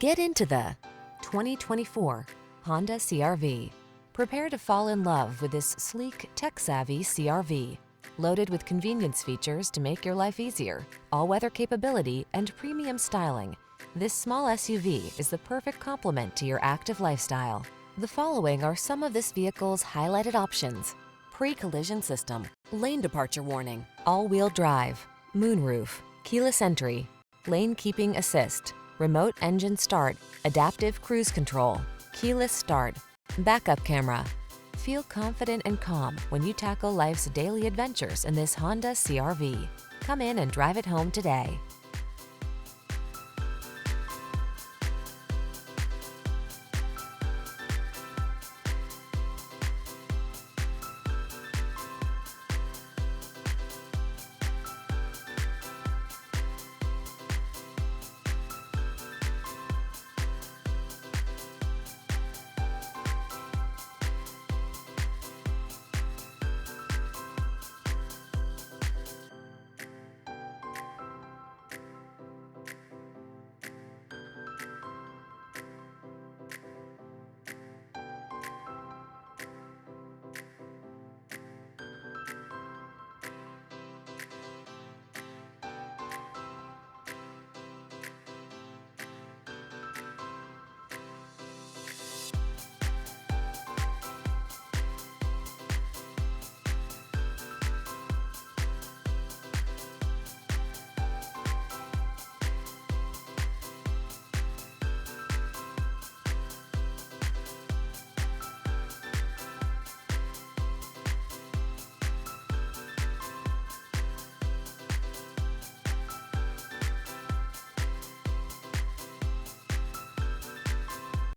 Get into the 2024 Honda CR-V. Prepare to fall in love with this sleek, tech-savvy CR-V. Loaded with convenience features to make your life easier, all-weather capability, and premium styling, this small SUV is the perfect complement to your active lifestyle. The following are some of this vehicle's highlighted options: pre-collision system, lane departure warning, all-wheel drive, moonroof, keyless entry, lane keeping assist, remote engine start, adaptive cruise control, keyless start, backup camera. Feel confident and calm when you tackle life's daily adventures in this Honda CR-V. Come in and drive it home today.